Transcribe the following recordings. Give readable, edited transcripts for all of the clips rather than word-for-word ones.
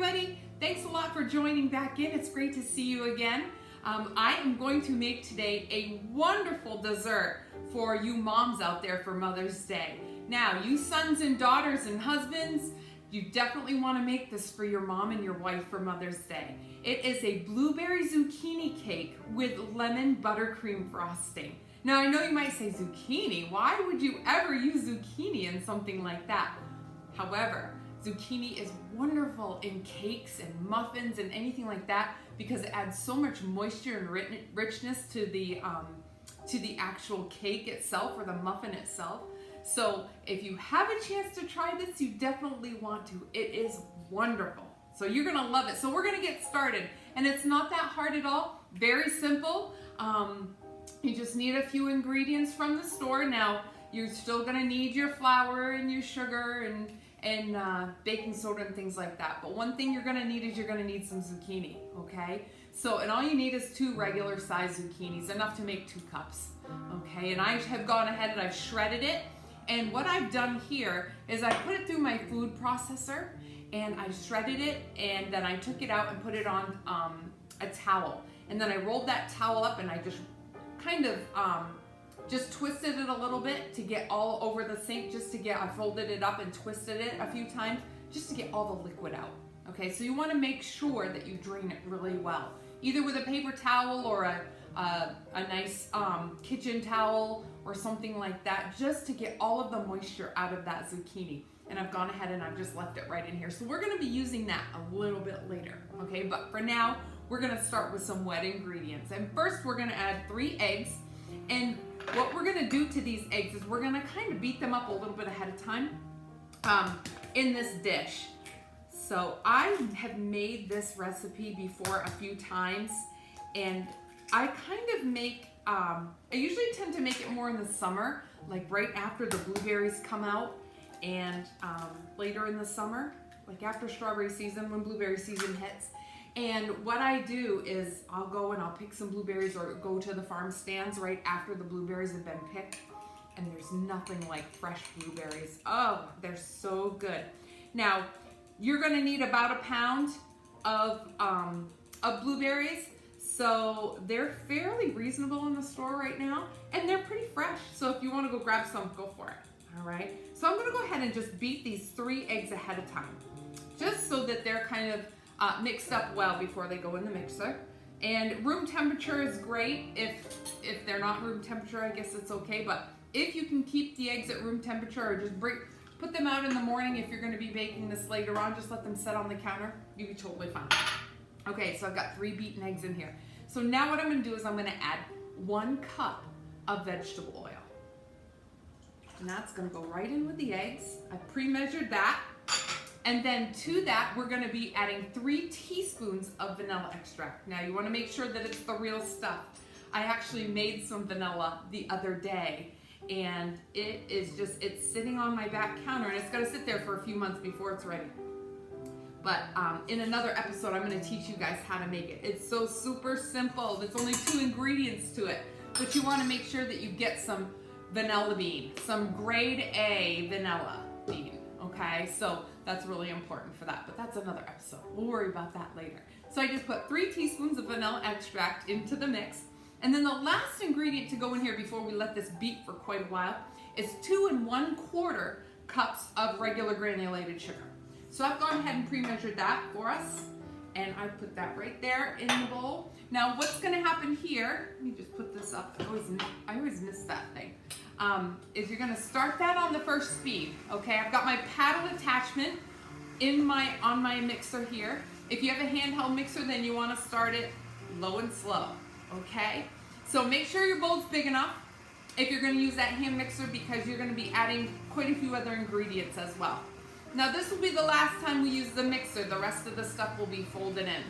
everybody. Thanks a lot for joining back in. It's great to see you again. I am going to make today a wonderful dessert for you moms out there for Mother's Day. Now, you sons and daughters and husbands, you definitely want to make this for your mom and your wife for Mother's Day. It is a blueberry zucchini cake with lemon buttercream frosting. Now, I know you might say, zucchini? Why would you ever use zucchini in something like that? However, zucchini is wonderful in cakes and muffins and anything like that because it adds so much moisture and richness to the actual cake itself or the muffin itself. So if you have a chance to try this, you definitely want to. It is wonderful. So you're gonna love it. So we're gonna get started. And it's not that hard at all, very simple. You just need a few ingredients from the store. Now, you're still gonna need your flour and your sugar and baking soda and things like that. But one thing you're gonna need is you're gonna need some zucchini, okay? So, and all you need is 2 regular size zucchinis, enough to make 2 cups, okay? And I have gone ahead and I've shredded it. And what I've done here is I put it through my food processor and I shredded it and then I took it out and put it on a towel. And then I rolled that towel up and I just kind of just twisted it a little bit to get all over the sink, I folded it up and twisted it a few times just to get all the liquid out. Okay, so you want to make sure that you drain it really well, either with a paper towel or a nice kitchen towel or something like that, just to get all of the moisture out of that zucchini. And I've gone ahead and I've just left it right in here. So we're going to be using that a little bit later, okay? But for now, we're going to start with some wet ingredients. And first, we're going to add 3 eggs. And what we're going to do to these eggs is we're going to kind of beat them up a little bit ahead of time in this dish. So I have made this recipe before a few times, and I kind of make, I usually tend to make it more in the summer, like right after the blueberries come out, and later in the summer, like after strawberry season, when blueberry season hits. And what I do is I'll go and I'll pick some blueberries or go to the farm stands right after the blueberries have been picked. And there's nothing like fresh blueberries. Oh, they're so good. Now, you're gonna need about 1 pound of blueberries. So they're fairly reasonable in the store right now. And they're pretty fresh. So if you wanna go grab some, go for it, all right? So I'm gonna go ahead and just beat these 3 eggs ahead of time, just so that they're kind of mixed up well before they go in the mixer. And room temperature is great. If they're not room temperature, I guess it's okay. But if you can keep the eggs at room temperature or just put them out in the morning if you're gonna be baking this later on, just let them sit on the counter, you'll be totally fine. Okay, so I've got 3 beaten eggs in here. So now what I'm gonna do is I'm gonna add 1 cup of vegetable oil. And that's gonna go right in with the eggs. I've pre-measured that. And then to that, we're gonna be adding 3 teaspoons of vanilla extract. Now you wanna make sure that it's the real stuff. I actually made some vanilla the other day, and it's sitting on my back counter, and it's gonna sit there for a few months before it's ready. But in another episode, I'm gonna teach you guys how to make it. It's so super simple. There's only 2 ingredients to it, but you wanna make sure that you get some vanilla bean, some grade A vanilla bean, okay? So that's really important for that, but that's another episode. We'll worry about that later. So I just put 3 teaspoons of vanilla extract into the mix. And then the last ingredient to go in here before we let this beat for quite a while is 2 1/4 cups of regular granulated sugar. So I've gone ahead and pre-measured that for us, and I put that right there in the bowl. Now what's gonna happen here, let me just put this up, I always miss that thing, is you're gonna start that on the first speed, okay? I've got my paddle attachment on my mixer here. If you have a handheld mixer, then you wanna start it low and slow, okay? So make sure your bowl's big enough if you're gonna use that hand mixer, because you're gonna be adding quite a few other ingredients as well. Now this will be the last time we use the mixer. The rest of the stuff will be folded in.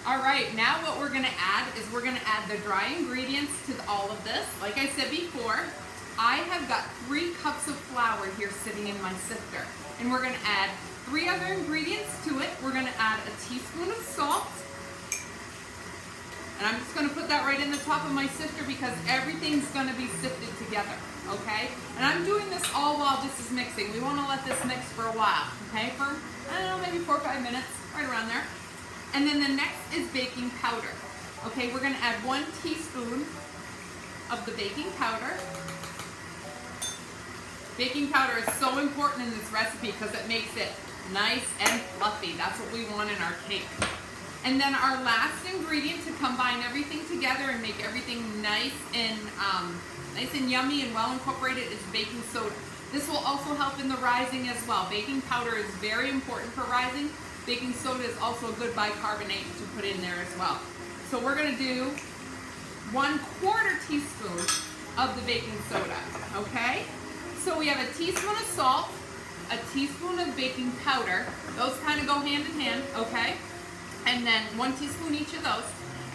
All right, now what we're gonna add is we're gonna add the dry ingredients to all of this. Like I said before, I have got 3 cups of flour here sitting in my sifter. And we're gonna add 3 other ingredients to it. We're gonna add a teaspoon of salt. And I'm just gonna put that right in the top of my sifter because everything's gonna be sifted together, okay? And I'm doing this all while this is mixing. We wanna let this mix for a while, okay? For, I don't know, maybe 4 or 5 minutes. right around there. And then the next is baking powder. Okay, we're gonna add 1 teaspoon of the baking powder. Baking powder is so important in this recipe because it makes it nice and fluffy. That's what we want in our cake. And then our last ingredient to combine everything together and make everything nice and yummy and well incorporated is baking soda. This will also help in the rising as well. Baking powder is very important for rising. Baking soda is also a good bicarbonate to put in there as well. So we're gonna do 1/4 teaspoon of the baking soda, okay? So we have a teaspoon of salt, a teaspoon of baking powder. Those kind of go hand in hand, okay? And then 1 teaspoon each of those.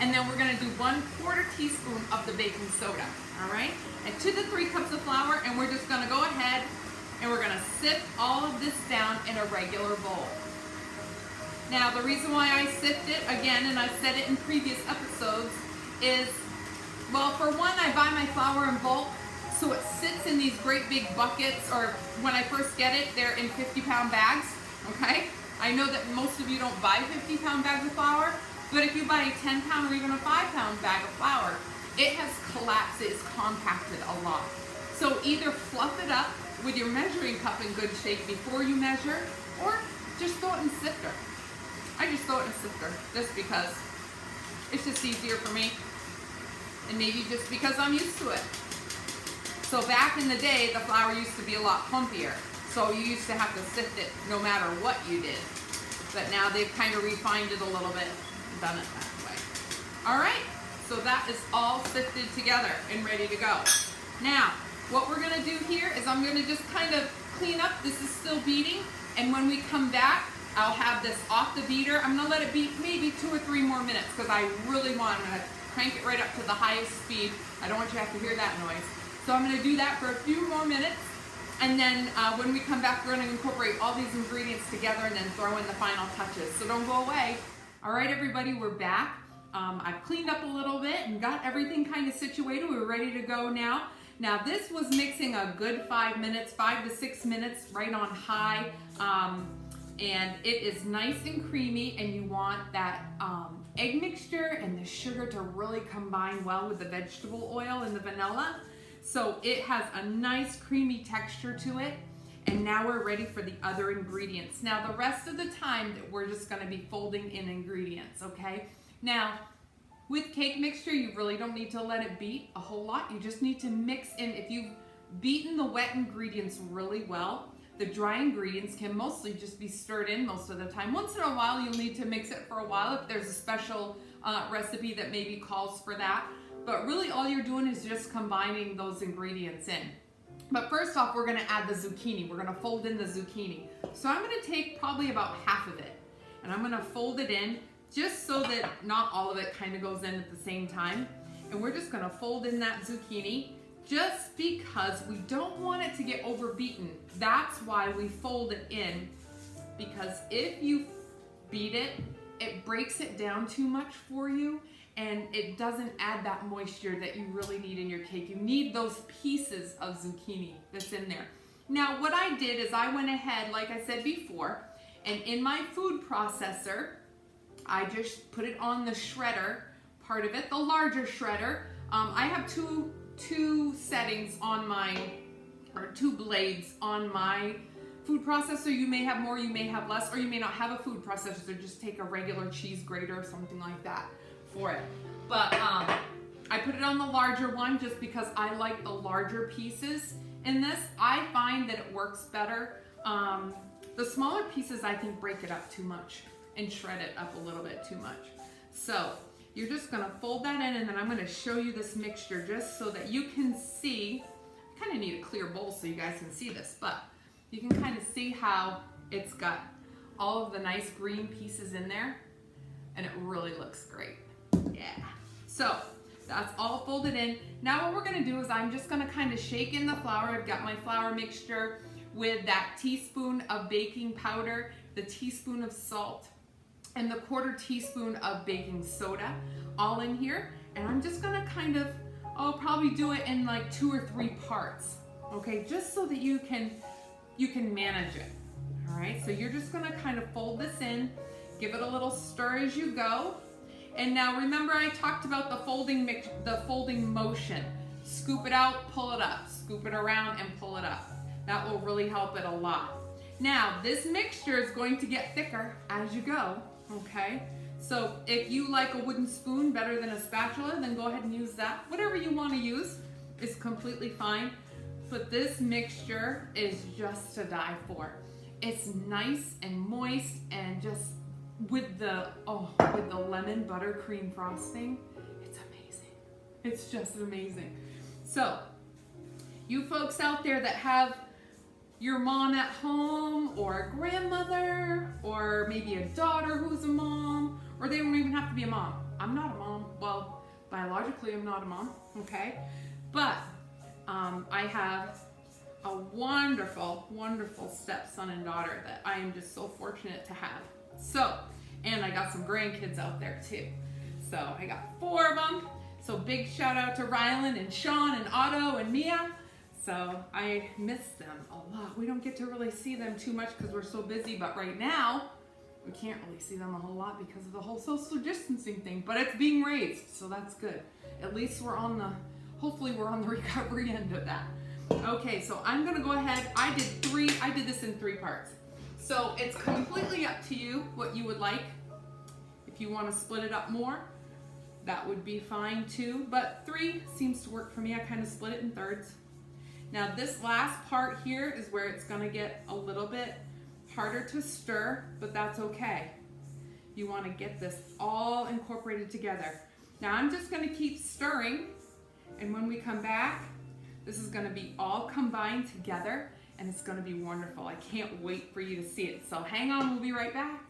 And then we're gonna do 1/4 teaspoon of the baking soda, all right? And 2 to 3 cups of flour, and we're just gonna go ahead and we're gonna sift all of this down in a regular bowl. Now, the reason why I sift it, again, and I've said it in previous episodes, is, well, for one, I buy my flour in bulk, so it sits in these great big buckets, or when I first get it, they're in 50-pound bags, okay? I know that most of you don't buy 50-pound bags of flour, but if you buy a 10-pound or even a 5-pound bag of flour, it has collapsed, it is compacted a lot. So either fluff it up with your measuring cup in good shape before you measure, or just throw it in a sifter. I just throw it in a sifter, just because it's just easier for me, and maybe just because I'm used to it. So back in the day, the flour used to be a lot plumpier, so you used to have to sift it no matter what you did. But now they've kind of refined it a little bit and done it that way. All right, so that is all sifted together and ready to go. Now, what we're gonna do here is I'm gonna just kind of clean up. This is still beating, and when we come back, I'll have this off the beater. I'm gonna let it beat maybe 2 or 3 more minutes because I'm gonna crank it right up to the highest speed. I don't want you to have to hear that noise. So I'm gonna do that for a few more minutes. And then when we come back, we're gonna incorporate all these ingredients together and then throw in the final touches. So don't go away. All right, everybody, we're back. I've cleaned up a little bit and got everything kind of situated. We're ready to go now. Now this was mixing a good 5 minutes, 5 to 6 minutes, right on high. And it is nice and creamy, and you want that egg mixture and the sugar to really combine well with the vegetable oil and the vanilla. So it has a nice creamy texture to it. And now we're ready for the other ingredients. Now the rest of the time we're just gonna be folding in ingredients, okay? Now, with cake mixture, you really don't need to let it beat a whole lot. You just need to mix in. If you've beaten the wet ingredients really well, the dry ingredients can mostly just be stirred in most of the time. Once in a while, you'll need to mix it for a while if there's a special recipe that maybe calls for that. But really all you're doing is just combining those ingredients in. But first off, we're gonna add the zucchini. We're gonna fold in the zucchini. So I'm gonna take probably about half of it, and I'm gonna fold it in just so that not all of it kind of goes in at the same time. And we're just gonna fold in that zucchini just because we don't want it to get overbeaten. That's why we fold it in, because if you beat it, it breaks it down too much for you, and it doesn't add that moisture that you really need in your cake. You need those pieces of zucchini that's in there. Now, what I did is I went ahead, like I said before, and in my food processor, I just put it on the shredder part of it, the larger shredder. I have two settings on my, or 2 blades on my food processor. You may have more, you may have less, or you may not have a food processor, so just take a regular cheese grater or something like that for it. But I put it on the larger one just because I like the larger pieces in this. I find that it works better. The smaller pieces I think break it up too much and shred it up a little bit too much. So you're just gonna fold that in, and then I'm gonna show you this mixture just so that you can see. I kind of need a clear bowl so you guys can see this, but you can kind of see how it's got all of the nice green pieces in there, and it really looks great. Yeah. So that's all folded in. Now what we're gonna do is I'm just gonna kind of shake in the flour. I've got my flour mixture with that teaspoon of baking powder, the teaspoon of salt, and the 1/4 teaspoon of baking soda all in here. And I'm just gonna kind of, I'll probably do it in like 2 or 3 parts, okay? Just so that you can manage it, all right? So you're just gonna kind of fold this in, Give it a little stir as you go. And now remember I talked about the folding motion. Scoop it out, pull it up. Scoop it around and pull it up. That will really help it a lot. Now, this mixture is going to get thicker as you go, okay? So if you like a wooden spoon better than a spatula, then go ahead and use that. Whatever you want to use is completely fine. But this mixture is just to die for. It's nice and moist, and just with the lemon buttercream frosting, it's amazing. It's just amazing. So, you folks out there that have your mom at home, or a grandmother, or maybe a daughter who's a mom, or they don't even have to be a mom. I'm not a mom. Well, biologically I'm not a mom, okay? But I have a wonderful, wonderful stepson and daughter that I am just so fortunate to have. So, and I got some grandkids out there too. So I got 4 of them. So big shout out to Rylan and Sean and Otto and Mia. So I miss them a lot. We don't get to really see them too much because we're so busy, but right now we can't really see them a whole lot because of the whole social distancing thing, but it's being raised, so that's good. At least hopefully we're on the recovery end of that. Okay, so I'm gonna go ahead. I did this in 3 parts. So it's completely up to you what you would like. If you want to split it up more, that would be fine too, but 3 seems to work for me. I kind of split it in thirds. Now this last part here is where it's gonna get a little bit harder to stir, but that's okay. You want to get this all incorporated together. Now I'm just gonna keep stirring, and when we come back, this is gonna be all combined together, and it's gonna be wonderful. I can't wait for you to see it. So hang on, we'll be right back.